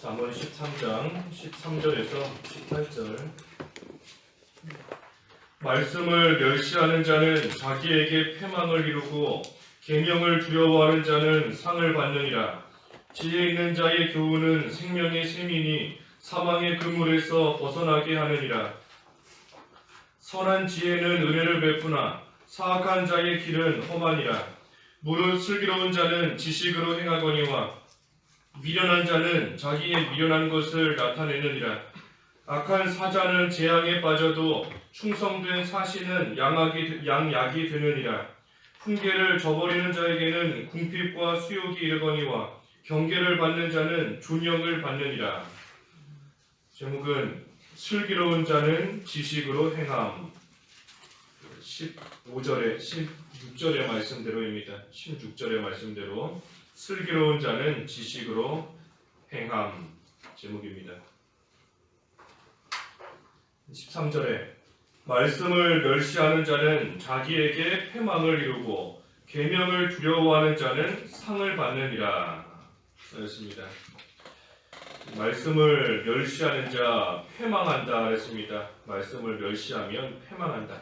잠언 13장 13절에서 18절. 말씀을 멸시하는 자는 자기에게 패망을 이루고 계명을 두려워하는 자는 상을 받느니라. 지혜 있는 자의 교훈은 생명의 셈이니 사망의 그물에서 벗어나게 하느니라. 선한 지혜는 은혜를 베푸나 사악한 자의 길은 험하니라. 무릇 슬기로운 자는 지식으로 행하거니와 미련한 자는 자기의 미련한 것을 나타내느니라. 악한 사자는 재앙에 빠져도 충성된 사신은 양약이 되느니라. 훈계를 저버리는 자에게는 궁핍과 수욕이 이르거니와 경계를 받는 자는 존영을 받느니라. 제목은 슬기로운 자는 지식으로 행함. 15절에 16절의 말씀대로입니다. 16절의 말씀대로 슬기로운 자는 지식으로 행함 제목입니다. 13절에 말씀을 멸시하는 자는 자기에게 패망을 이루고 계명을 두려워하는 자는 상을 받느니라 그랬습니다. 말씀을 멸시하는 자 패망한다 그랬습니다. 말씀을 멸시하면 패망한다.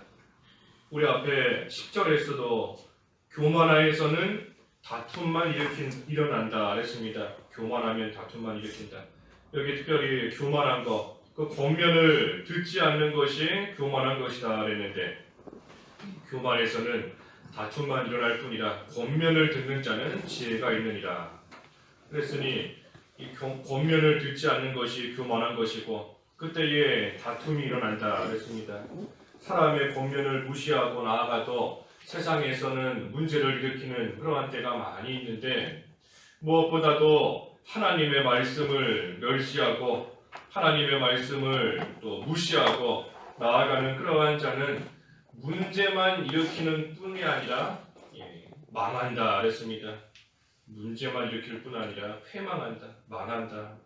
우리 앞에 10절에서도 교만하에서는 다툼만 일어난다 그랬습니다. 교만하면 다툼만 일으킨다. 여기 특별히 교만한 거, 그 권면을 듣지 않는 것이 교만한 것이다 그랬는데, 교만에서는 다툼만 일어날 뿐이라 권면을 듣는 자는 지혜가 있느니라. 그랬으니 이 권면을 듣지 않는 것이 교만한 것이고, 그때에 다툼이 일어난다 그랬습니다. 사람의 권면을 무시하고 나아가도 세상에서는 문제를 일으키는 그러한 때가 많이 있는데, 무엇보다도 하나님의 말씀을 멸시하고 하나님의 말씀을 또 무시하고 나아가는 그러한 자는 문제만 일으키는 뿐이 아니라 망한다 그랬습니다. 문제만 일으킬 뿐 아니라 패망한다, 망한다.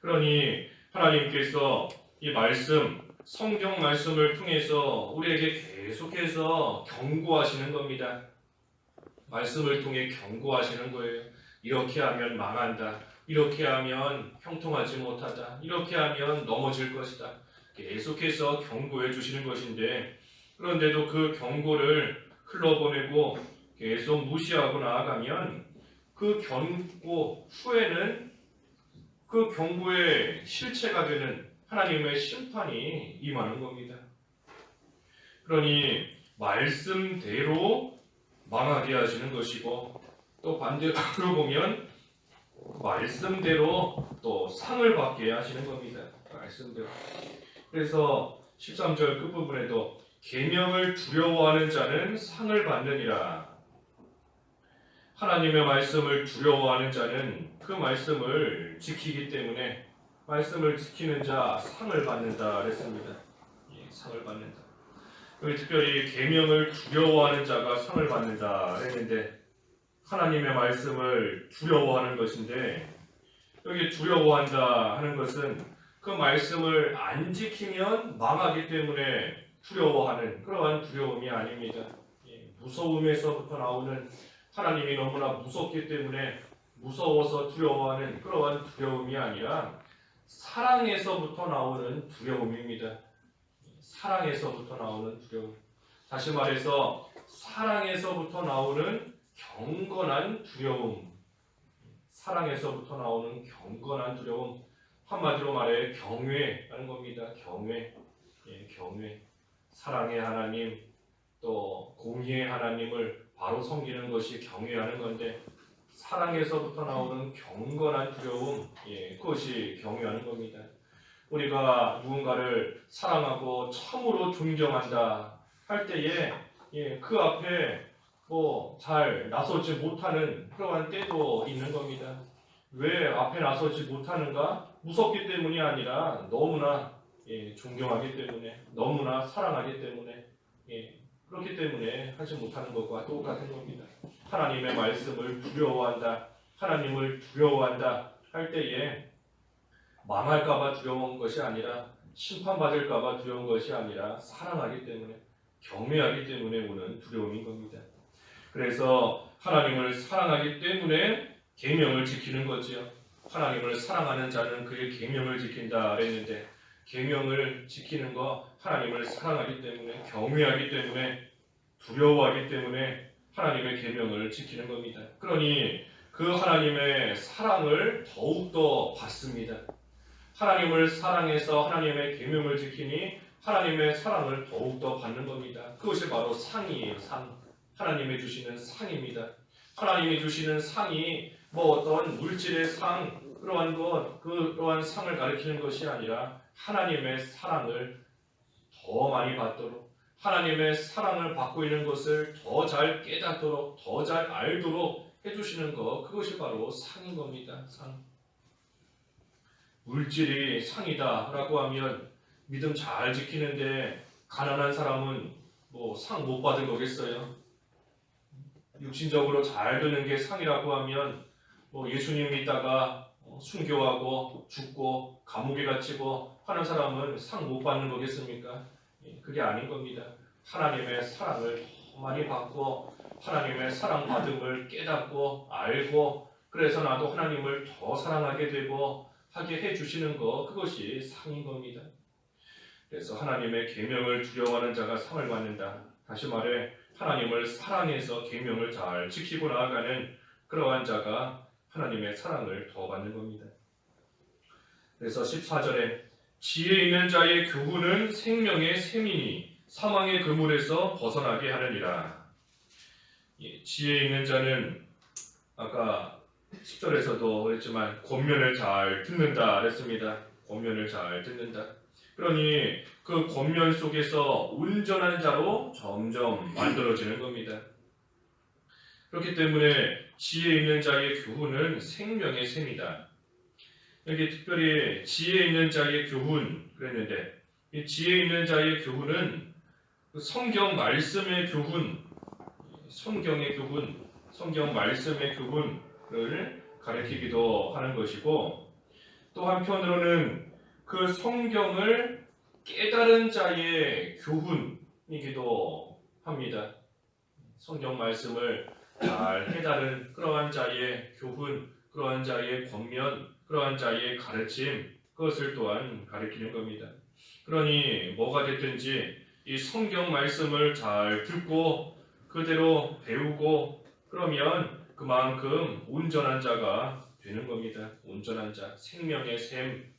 그러니 하나님께서 이 말씀, 성경 말씀을 통해서 우리에게 계속해서 경고하시는 겁니다. 말씀을 통해 경고하시는 거예요. 이렇게 하면 망한다. 이렇게 하면 형통하지 못하다. 이렇게 하면 넘어질 것이다. 계속해서 경고해 주시는 것인데, 그런데도 그 경고를 흘러보내고 계속 무시하고 나아가면 그 경고 후에는 그 경고의 실체가 되는 하나님의 심판이 임하는 겁니다. 그러니 말씀대로 망하게 하시는 것이고, 또 반대로 보면 말씀대로 또 상을 받게 하시는 겁니다. 말씀대로. 그래서 13절 끝부분에도 계명을 두려워하는 자는 상을 받느니라. 하나님의 말씀을 두려워하는 자는 그 말씀을 지키기 때문에 말씀을 지키는 자 상을 받는다 그랬습니다. 상을 받는다. 여기 특별히 계명을 두려워하는 자가 상을 받는다 그랬는데, 하나님의 말씀을 두려워하는 것인데, 여기 두려워한다 하는 것은 그 말씀을 안 지키면 망하기 때문에 두려워하는 그러한 두려움이 아닙니다. 무서움에서부터 나오는, 하나님이 너무나 무섭기 때문에 무서워서 두려워하는 그러한 두려움이 아니라 사랑에서부터 나오는 두려움입니다. 사랑에서부터 나오는 두려움. 다시 말해서 사랑에서부터 나오는 경건한 두려움. 사랑에서부터 나오는 경건한 두려움. 한마디로 말해 경외라는 겁니다. 경외. 경외. 사랑의 하나님, 또 공의의 하나님을 바로 섬기는 것이 경외하는 건데, 사랑에서부터 나오는 경건한 두려움, 그것이 경외하는 겁니다. 우리가 누군가를 사랑하고 참으로 존경한다 할 때에 그 앞에 잘 나서지 못하는 그러한 때도 있는 겁니다. 왜 앞에 나서지 못하는가? 무섭기 때문이 아니라 너무나 존경하기 때문에, 너무나 사랑하기 때문에, 그렇기 때문에 하지 못하는 것과 똑같은 겁니다. 하나님의 말씀을 두려워한다, 하나님을 두려워한다 할 때에 망할까봐 두려운 것이 아니라, 심판받을까봐 두려운 것이 아니라 사랑하기 때문에, 경외하기 때문에 오는 두려움인 겁니다. 그래서 하나님을 사랑하기 때문에 계명을 지키는 거지요. 하나님을 사랑하는 자는 그의 계명을 지킨다 그랬는데, 계명을 지키는 거 하나님을 사랑하기 때문에, 경외하기 때문에, 두려워하기 때문에 하나님의 계명을 지키는 겁니다. 그러니 그 하나님의 사랑을 더욱더 받습니다. 하나님을 사랑해서 하나님의 계명을 지키니 하나님의 사랑을 더욱더 받는 겁니다. 그것이 바로 상이에요. 상. 하나님이 주시는 상입니다. 하나님이 주시는 상이 뭐 어떤 물질의 상, 그러한 상을 가리키는 것이 아니라 하나님의 사랑을 더 많이 받도록, 하나님의 사랑을 받고 있는 것을 더 잘 깨닫도록, 더 잘 알도록 해주시는 것, 그것이 바로 상인 겁니다. 상. 물질이 상이다라고 하면 믿음 잘 지키는데 가난한 사람은 뭐 상 못 받은 거겠어요? 육신적으로 잘 되는 게 상이라고 하면 뭐 예수님 믿다가 순교하고 죽고 감옥에 갇히고 하는 사람은 상 못 받는 거겠습니까? 그게 아닌 겁니다. 하나님의 사랑을 더 많이 받고 하나님의 사랑받음을 깨닫고 알고, 그래서 나도 하나님을 더 사랑하게 되고 하게 해주시는 것, 그것이 상인 겁니다. 그래서 하나님의 계명을 두려워하는 자가 상을 받는다. 다시 말해 하나님을 사랑해서 계명을 잘 지키고 나아가는 그러한 자가 하나님의 사랑을 더 받는 겁니다. 그래서 14절에 지혜 있는 자의 교훈은 생명의 샘이니 사망의 그물에서 벗어나게 하느니라. 지혜 있는 자는 아까 10절에서도 그랬지만 권면을 잘 듣는다 그랬습니다. 권면을 잘 듣는다. 그러니 그 권면 속에서 온전한 자로 점점 만들어지는 겁니다. 그렇기 때문에 지혜 있는 자의 교훈은 생명의 샘이다. 여기 특별히 지혜 있는 자의 교훈 그랬는데, 이 지혜 있는 자의 교훈은 성경 말씀의 교훈, 성경의 교훈, 성경 말씀의 교훈을 가리키기도 하는 것이고, 또 한편으로는 그 성경을 깨달은 자의 교훈이기도 합니다. 성경 말씀을 잘 깨달은 그러한 자의 교훈, 그러한 자의 권면, 그러한 자의 가르침, 그것을 또한 가리키는 겁니다. 그러니 뭐가 됐든지 이 성경 말씀을 잘 듣고 그대로 배우고 그러면 그만큼 온전한 자가 되는 겁니다. 온전한 자, 생명의 샘,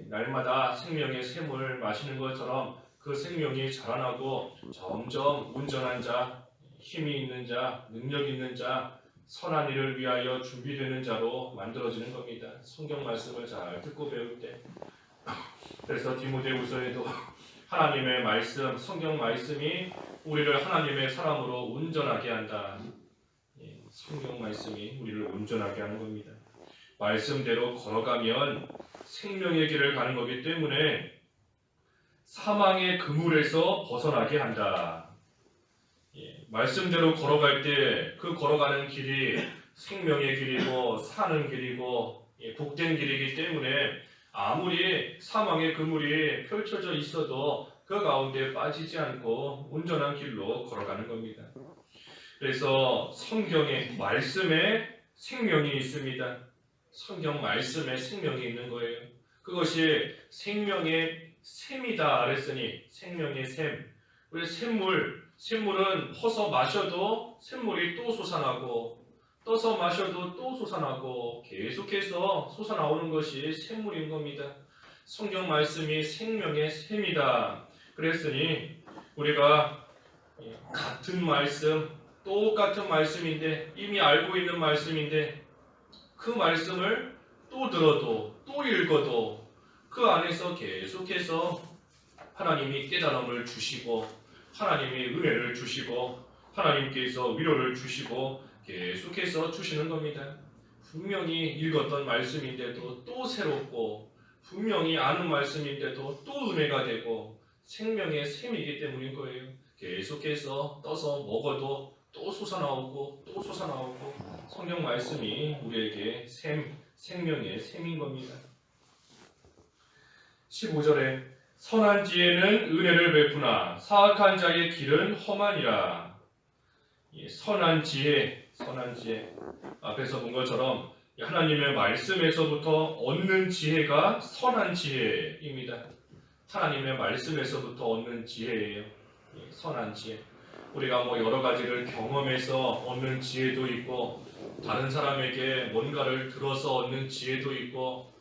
날마다 생명의 샘을 마시는 것처럼 그 생명이 자라나고 점점 온전한 자, 힘이 있는 자, 능력 있는 자, 선한 일을 위하여 준비되는 자로 만들어지는 겁니다. 성경 말씀을 잘 듣고 배울 때. 그래서 디모데후서에도 하나님의 말씀, 성경 말씀이 우리를 하나님의 사람으로 온전하게 한다. 성경 말씀이 우리를 온전하게 하는 겁니다. 말씀대로 걸어가면 생명의 길을 가는 거기 때문에 사망의 그물에서 벗어나게 한다. 말씀대로 걸어갈 때 그 걸어가는 길이 생명의 길이고 사는 길이고 복된 길이기 때문에 아무리 사망의 그물이 펼쳐져 있어도 그 가운데 빠지지 않고 온전한 길로 걸어가는 겁니다. 그래서 성경의 말씀에 생명이 있습니다. 성경 말씀에 생명이 있는 거예요. 그것이 생명의 샘이다 그랬으니 생명의 샘. 우리 샘물은 퍼서 마셔도 샘물이 또 솟아나고 떠서 마셔도 또 솟아나고 계속해서 솟아나오는 것이 샘물인 겁니다. 성경 말씀이 생명의 샘이다 그랬으니 우리가 같은 말씀, 똑같은 말씀인데 이미 알고 있는 말씀인데 그 말씀을 또 들어도 또 읽어도 그 안에서 계속해서 하나님이 깨달음을 주시고 하나님이 은혜를 주시고 하나님께서 위로를 주시고 계속해서 주시는 겁니다. 분명히 읽었던 말씀인데도 또 새롭고 분명히 아는 말씀인데도 또 은혜가 되고 생명의 샘이기 때문인 거예요. 계속해서 떠서 먹어도 또 솟아나오고 또 솟아나오고 성경 말씀이 우리에게 생명의 샘인 겁니다. 15절에 선한 지혜는 은혜를 베푸나 사악한 자의 길은 험하니라. 선한 지혜 앞에서 본 것처럼 하나님의 말씀에서부터 얻는 지혜가 선한 지혜입니다. 하나님의 말씀에서부터 얻는 지혜예요. 선한 지혜. 우리가 여러 가지를 경험해서 얻는 지혜도 있고, 다른 사람에게 뭔가를 들어서 얻는 지혜도 있고,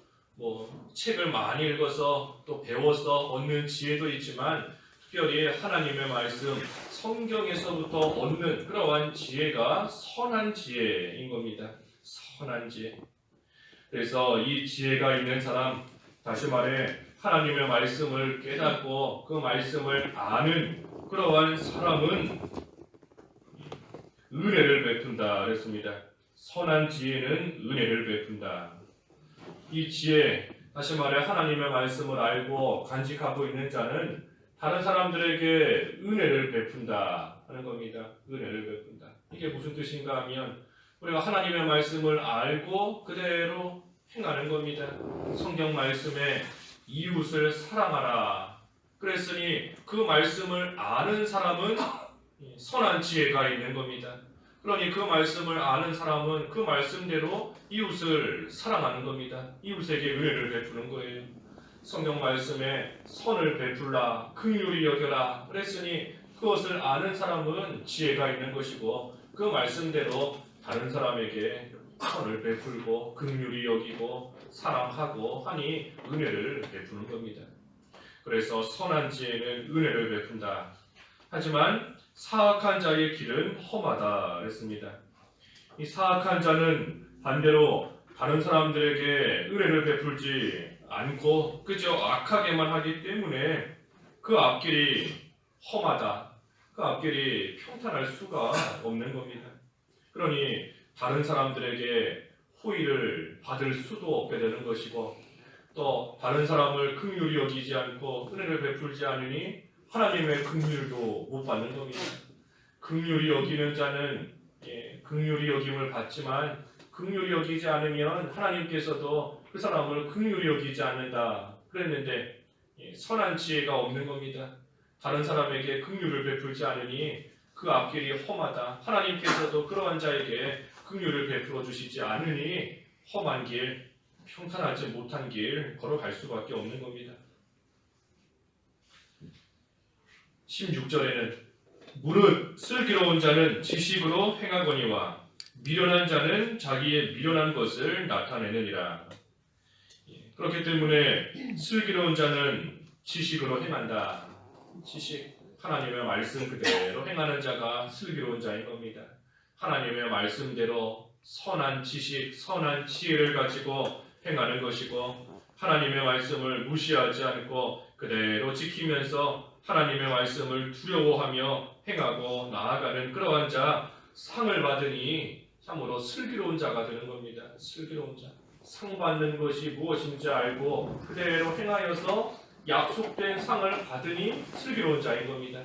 책을 많이 읽어서 또 배워서 얻는 지혜도 있지만, 특별히 하나님의 말씀, 성경에서부터 얻는 그러한 지혜가 선한 지혜인 겁니다. 선한 지혜. 그래서 이 지혜가 있는 사람, 다시 말해 하나님의 말씀을 깨닫고 그 말씀을 아는 그러한 사람은 은혜를 베푼다 그랬습니다. 선한 지혜는 은혜를 베푼다. 이 지혜, 다시 말해 하나님의 말씀을 알고 간직하고 있는 자는 다른 사람들에게 은혜를 베푼다 하는 겁니다. 은혜를 베푼다. 이게 무슨 뜻인가 하면 우리가 하나님의 말씀을 알고 그대로 행하는 겁니다. 성경 말씀에 이웃을 사랑하라 그랬으니 그 말씀을 아는 사람은 선한 지혜가 있는 겁니다. 그러니 그 말씀을 아는 사람은 그 말씀대로 이웃을 사랑하는 겁니다. 이웃에게 은혜를 베푸는 거예요. 성경 말씀에 선을 베풀라, 긍휼히 여겨라 그랬으니 그것을 아는 사람은 지혜가 있는 것이고 그 말씀대로 다른 사람에게 선을 베풀고 긍휼히 여기고 사랑하고 하니 은혜를 베푸는 겁니다. 그래서 선한 지혜는 은혜를 베푼다. 하지만 사악한 자의 길은 험하다 그랬습니다. 이 사악한 자는 반대로 다른 사람들에게 은혜를 베풀지 않고 그저 악하게만 하기 때문에 그 앞길이 험하다. 그 앞길이 평탄할 수가 없는 겁니다. 그러니 다른 사람들에게 호의를 받을 수도 없게 되는 것이고 또 다른 사람을 긍휼히 여기지 않고 은혜를 베풀지 않으니 하나님의 긍휼도 못 받는 겁니다. 긍휼히 여기는 자는 긍휼히 여김을 받지만 긍휼히 여기지 않으면 하나님께서도 그 사람을 긍휼히 여기지 않는다 그랬는데 선한 지혜가 없는 겁니다. 다른 사람에게 긍휼을 베풀지 않으니 그 앞길이 험하다. 하나님께서도 그러한 자에게 긍휼을 베풀어 주시지 않으니 험한 길, 평탄하지 못한 길 걸어갈 수밖에 없는 겁니다. 16절에는 무릇 슬기로운 자는 지식으로 행하거니와 미련한 자는 자기의 미련한 것을 나타내느니라. 그렇기 때문에 슬기로운 자는 지식으로 행한다. 지식, 하나님의 말씀 그대로 행하는 자가 슬기로운 자인 겁니다. 하나님의 말씀대로 선한 지식, 선한 지혜를 가지고 행하는 것이고 하나님의 말씀을 무시하지 않고 그대로 지키면서 하나님의 말씀을 두려워하며 행하고 나아가는 그러한 자 상을 받으니 참으로 슬기로운 자가 되는 겁니다. 슬기로운 자. 상 받는 것이 무엇인지 알고 그대로 행하여서 약속된 상을 받으니 슬기로운 자인 겁니다.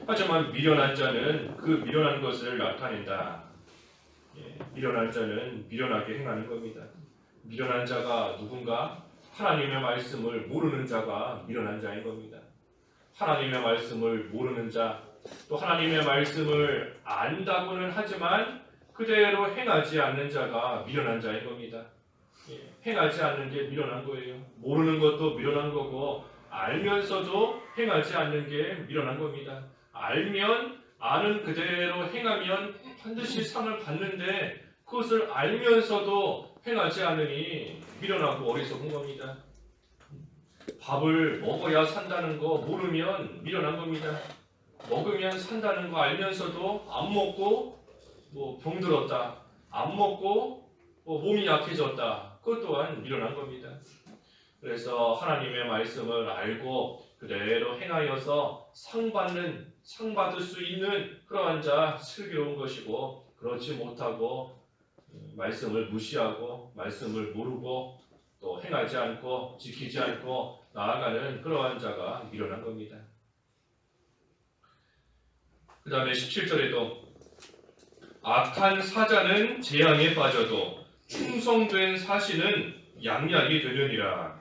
하지만 미련한 자는 그 미련한 것을 나타낸다. 미련한 자는 미련하게 행하는 겁니다. 미련한 자가 누군가? 하나님의 말씀을 모르는 자가 미련한 자인 겁니다. 하나님의 말씀을 모르는 자, 또 하나님의 말씀을 안다고는 하지만 그대로 행하지 않는 자가 미련한 자인 겁니다. 행하지 않는 게 미련한 거예요. 모르는 것도 미련한 거고 알면서도 행하지 않는 게 미련한 겁니다. 알면 아는 그대로 행하면 반드시 상을 받는데 그것을 알면서도 행하지 않으니 미련하고 어리석은 겁니다. 밥을 먹어야 산다는 거 모르면 미련한 겁니다. 먹으면 산다는 거 알면서도 안 먹고 병들었다. 안 먹고 몸이 약해졌다. 그것 또한 미련한 겁니다. 그래서 하나님의 말씀을 알고 그대로 행하여서 상 받을 수 있는 그러한 자 슬기로운 것이고 그렇지 못하고 말씀을 무시하고 말씀을 모르고 또 행하지 않고 지키지 않고 나아가는 그러한 자가 미련한 겁니다. 그 다음에 17절에도 악한 사자는 재앙에 빠져도 충성된 사신은 양약이 되느니라.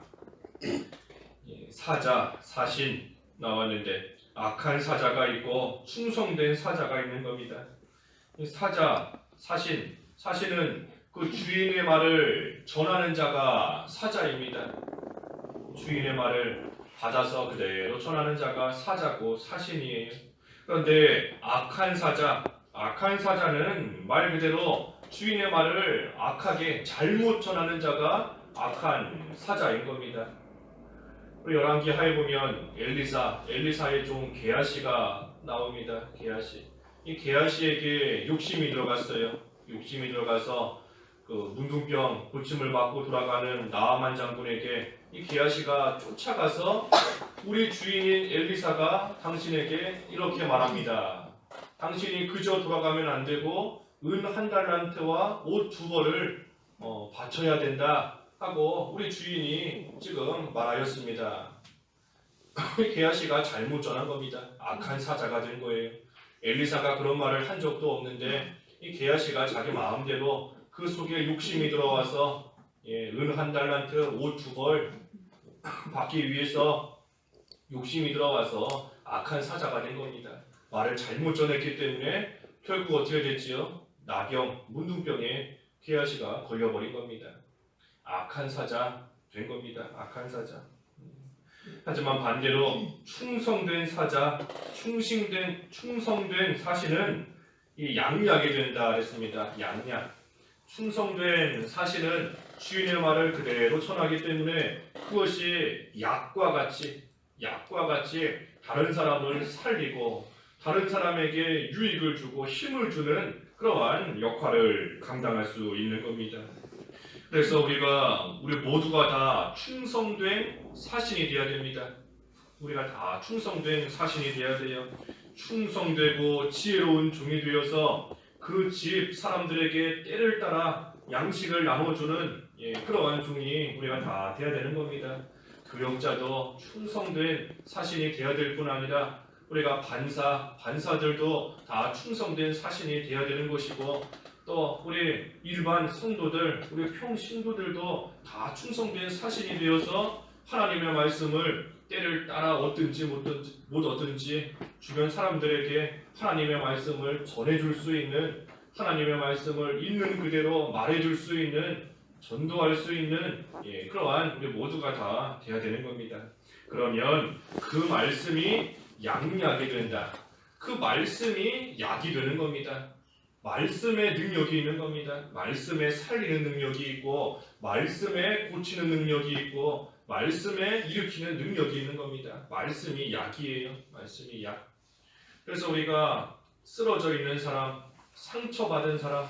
사자, 사신 나왔는데 악한 사자가 있고 충성된 사자가 있는 겁니다. 사자, 사신은 그 그 주인의 말을 전하는 자가 사자입니다. 주인의 말을 받아서 그대로 전하는 자가 사자고 사신이에요. 그런데 악한 사자는 말 그대로 주인의 말을 악하게 잘못 전하는 자가 악한 사자인 겁니다. 우리 열왕기 하에 보면 엘리사의 종 게하시가 나옵니다. 게하시. 이 게하시에게 욕심이 들어갔어요. 욕심이 들어가서 그 문둥병 고침을 받고 돌아가는 나아만 장군에게 이 게하시가 쫓아가서 우리 주인인 엘리사가 당신에게 이렇게 말합니다. 당신이 그저 돌아가면 안 되고 은 1달란트와 옷 2벌을 바쳐야 된다 하고 우리 주인이 지금 말하였습니다. 게하시가 잘못 전한 겁니다. 악한 사자가 된 거예요. 엘리사가 그런 말을 한 적도 없는데 이 게하시가 자기 마음대로 그 속에 욕심이 들어와서 은 1달란트 옷 2벌 받기 위해서 욕심이 들어와서 악한 사자가 된 겁니다. 말을 잘못 전했기 때문에 결국 어떻게 됐지요? 나병, 문둥병에 게하시가 걸려버린 겁니다. 악한 사자 된 겁니다. 악한 사자. 하지만 반대로 충성된 사자, 충성된 사신은 이 양약이 된다 그랬습니다. 양약. 충성된 사신은 주인의 말을 그대로 전하기 때문에 그것이 약과 같이 다른 사람을 살리고 다른 사람에게 유익을 주고 힘을 주는 그러한 역할을 감당할 수 있는 겁니다. 그래서 우리 모두가 다 충성된 사신이 되어야 됩니다. 우리가 다 충성된 사신이 되어야 돼요. 충성되고 지혜로운 종이 되어서 그 집 사람들에게 때를 따라 양식을 나눠주는 그러한 종이 우리가 다 되어야 되는 겁니다. 교역자도 충성된 사신이 되어야 될 뿐 아니라 우리가 반사들도 다 충성된 사신이 되어야 되는 것이고 또 우리 일반 성도들, 우리 평신도들도 다 충성된 사신이 되어서 하나님의 말씀을 때를 따라 얻든지 못 얻든지 주변 사람들에게 하나님의 말씀을 전해줄 수 있는 하나님의 말씀을 있는 그대로 말해줄 수 있는 전도할 수 있는 그러한 우리 모두가 다 돼야 되는 겁니다. 그러면 그 말씀이 양약이 된다. 그 말씀이 약이 되는 겁니다. 말씀에 능력이 있는 겁니다. 말씀에 살리는 능력이 있고 말씀에 고치는 능력이 있고 말씀에 일으키는 능력이 있는 겁니다. 말씀이 약이에요. 말씀이 약. 그래서 우리가 쓰러져 있는 사람, 상처받은 사람,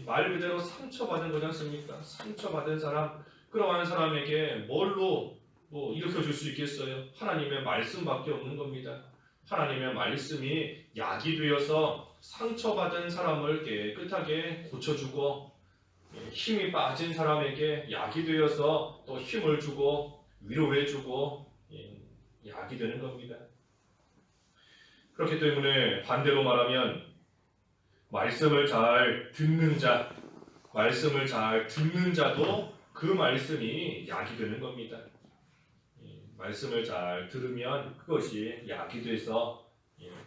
말 그대로 상처받은 거지 않습니까? 상처받은 사람, 그러한 사람에게 뭘로 일으켜줄 수 있겠어요? 하나님의 말씀밖에 없는 겁니다. 하나님의 말씀이 약이 되어서 상처받은 사람을 깨끗하게 고쳐주고 힘이 빠진 사람에게 약이 되어서 또 힘을 주고 위로해주고 약이 되는 겁니다. 그렇기 때문에 반대로 말하면 말씀을 잘 듣는 자도 그 말씀이 약이 되는 겁니다. 말씀을 잘 들으면 그것이 약이 돼서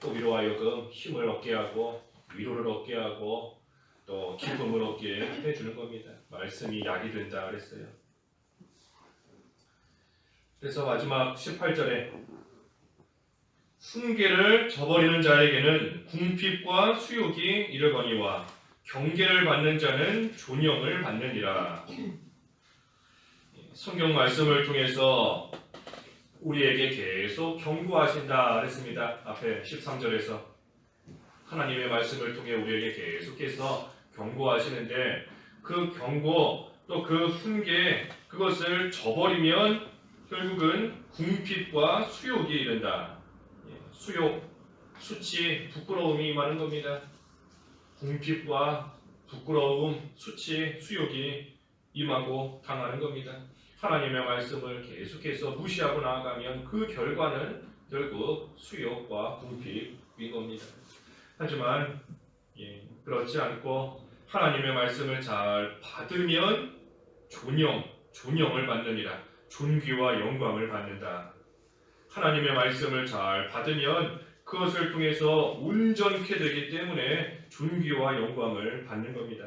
또 우리로 하여금 힘을 얻게 하고 위로를 얻게 하고 또 기쁨을 얻게 해주는 겁니다. 말씀이 약이 된다 그랬어요. 그래서 마지막 18절에 훈계를 저버리는 자에게는 궁핍과 수욕이 이르거니와 경계를 받는 자는 존영을 받느니라. 성경 말씀을 통해서 우리에게 계속 경고하신다 그랬습니다. 앞에 13절에서 하나님의 말씀을 통해 우리에게 계속해서 경고하시는데 그 경고 또 그 훈계 그것을 저버리면 결국은 궁핍과 수욕이 이른다. 수욕, 수치, 부끄러움이 임하는 겁니다. 궁핍과 부끄러움, 수치, 수욕이 임하고 당하는 겁니다. 하나님의 말씀을 계속해서 무시하고 나아가면 그 결과는 결국 수욕과 궁핍인 겁니다. 하지만 그렇지 않고 하나님의 말씀을 잘 받으면 존영을 받느니라. 존귀와 영광을 받는다. 하나님의 말씀을 잘 받으면 그것을 통해서 온전케 되기 때문에 존귀와 영광을 받는 겁니다.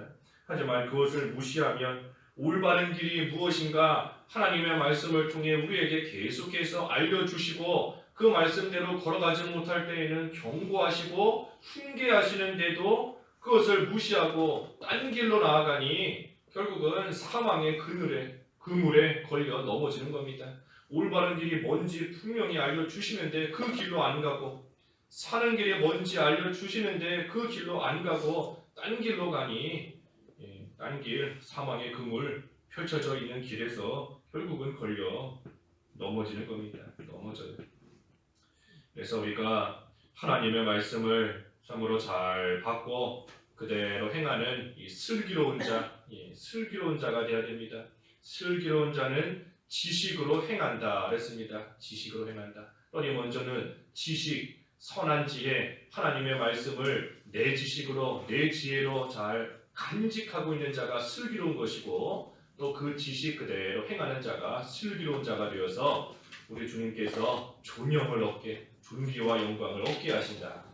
하지만 그것을 무시하면 올바른 길이 무엇인가 하나님의 말씀을 통해 우리에게 계속해서 알려주시고 그 말씀대로 걸어가지 못할 때에는 경고하시고 훈계하시는데도 그것을 무시하고 딴 길로 나아가니 결국은 사망의 그물에 걸려 넘어지는 겁니다. 올바른 길이 뭔지 분명히 알려주시는데 그 길로 안 가고, 사는 길이 뭔지 알려주시는데 그 길로 안 가고 딴 길로 가니 딴 길, 사망의 그물 펼쳐져 있는 길에서 결국은 걸려 넘어지는 겁니다. 넘어져요. 그래서 우리가 하나님의 말씀을 참으로 잘 받고 그대로 행하는 이 슬기로운 자가 되어야 됩니다. 슬기로운 자는 지식으로 행한다 그랬습니다. 지식으로 행한다. 그러니 먼저는 지식, 선한 지혜, 하나님의 말씀을 내 지식으로, 내 지혜로 잘 간직하고 있는 자가 슬기로운 것이고, 또 그 지식 그대로 행하는 자가 슬기로운 자가 되어서 우리 주님께서 존영을 얻게, 존귀와 영광을 얻게 하신다.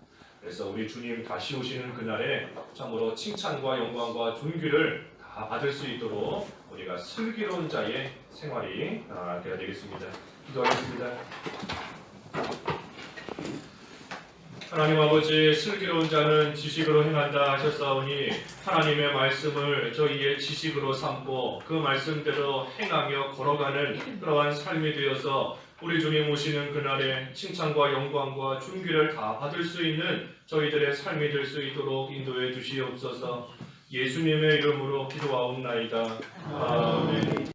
그래서 우리 주님 다시 오시는 그날에 참으로 칭찬과 영광과 존귀를 다 받을 수 있도록 우리가 슬기로운 자의 생활이 되어야 되겠습니다. 기도하겠습니다. 하나님 아버지, 슬기로운 자는 지식으로 행한다 하셨사오니 하나님의 말씀을 저희의 지식으로 삼고 그 말씀대로 행하며 걸어가는 그러한 삶이 되어서 우리 주님 오시는 그날에 칭찬과 영광과 존귀를 다 받을 수 있는 저희들의 삶이 될 수 있도록 인도해 주시옵소서. 예수님의 이름으로 기도하옵나이다. 아멘.